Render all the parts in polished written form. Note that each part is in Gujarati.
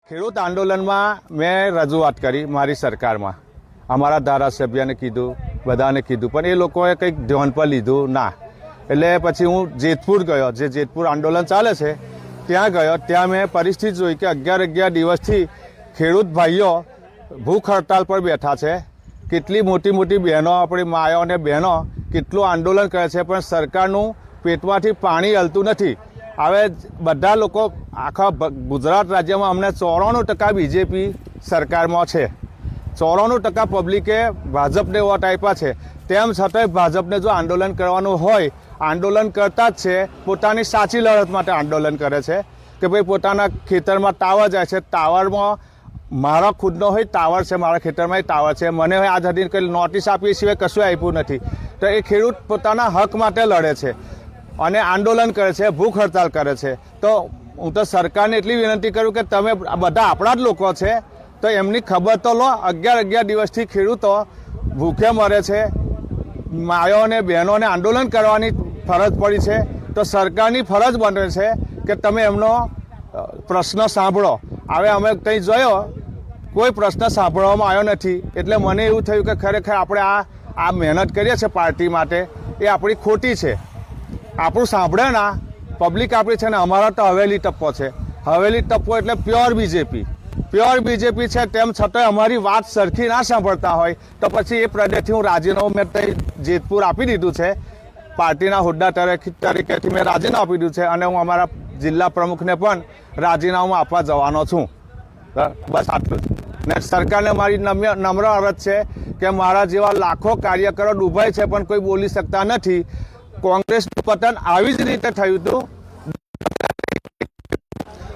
ખેડૂત આંદોલનમાં મેં રજૂઆત કરી મારી સરકારમાં, અમારા ધારાસભ્યને કીધું, બધાને કીધું, પણ એ લોકોએ કંઈક ધ્યાન પર લીધું ના. એટલે પછી હું જેતપુર ગયો, જે જેતપુર આંદોલન ચાલે છે ત્યાં ગયો. ત્યાં મેં પરિસ્થિતિ જોઈ કે 11 દિવસથી ખેડૂત ભાઈઓ ભૂખ હડતાલ પર બેઠા છે. કેટલી મોટી મોટી બહેનો, આપણી માઓ અને બહેનો કેટલું આંદોલન કરે છે, પણ સરકારનું પેટમાંથી પાણી હલતું નથી. હવે બધા લોકો આખા ગુજરાત રાજ્યમાં અમને 94% બીજેપી સરકારમાં છે. 94% પબ્લિકે ભાજપને વોટ આપ્યા છે. તેમ છતાંય ભાજપને જો આંદોલન કરવાનું હોય, આંદોલન કરતા જ છે, પોતાની સાચી લડત માટે આંદોલન કરે છે કે ભાઈ પોતાના ખેતરમાં ટાવર જાય છે, ટાવરમાં મારો ખુદનો હોય ટાવર છે, મારા ખેતરમાં ટાવર છે, મને હવે આજ સુધી કંઈ નોટિસ આપી સિવાય કશું આપ્યું નથી. તો એ ખેડૂત પોતાના હક માટે લડે છે અને આંદોલન કરે છે, ભૂખ હડતાલ કરે છે. તો હું તો સરકારને એટલી વિનંતી કરું કે તમે બધા આપણા જ લોકો છે, તો એમની ખબર તો લો. 11 દિવસથી ખેડૂતો ભૂખે મરે છે, માયો અને બહેનોને આંદોલન કરવાની ફરજ પડી છે. તો સરકારની ફરજ બને છે કે તમે એમનો પ્રશ્ન સાંભળો. હવે અમે કંઈ જોયો, કોઈ પ્રશ્ન સાંભળવામાં આવ્યો નથી. એટલે મને એવું થયું કે ખરેખર આપણે આ મહેનત કરીએ છીએ પાર્ટી માટે, એ આપણી ખોટી છે. આપણું સાંભળે ના પબ્લિક આપણી છે ને. અમારા તો હવેલી ટપ્પો છે. હવેલી ટપ્પો એટલે પ્યોર બીજેપી છે. તેમ છતાંય અમારી વાત સરખી ના સાંભળતા હોય તો પછી એ પ્રદેશથી હું રાજીનામું મેં જેતપુર આપી દીધું છે. પાર્ટીના હોદ્દા તરીકેથી મેં રાજીનામું આપી દીધું છે અને હું અમારા જિલ્લા પ્રમુખને પણ રાજીનામું આપવા જવાનો છું. બસ આટલું જ. ને સરકારને મારી નમ્ર અરજ છે કે મારા જેવા લાખો કાર્યકરો ડૂબાય છે પણ કોઈ બોલી શકતા નથી. કોંગ્રેસનું પતન આવી જ રીતે થયું હતું.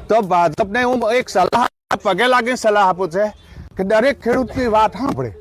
તો ભાજપને હું એક સલાહ, પગે લાગીને સલાહ આપું છે કે દરેક ખેડૂતની વાત સાંભળે.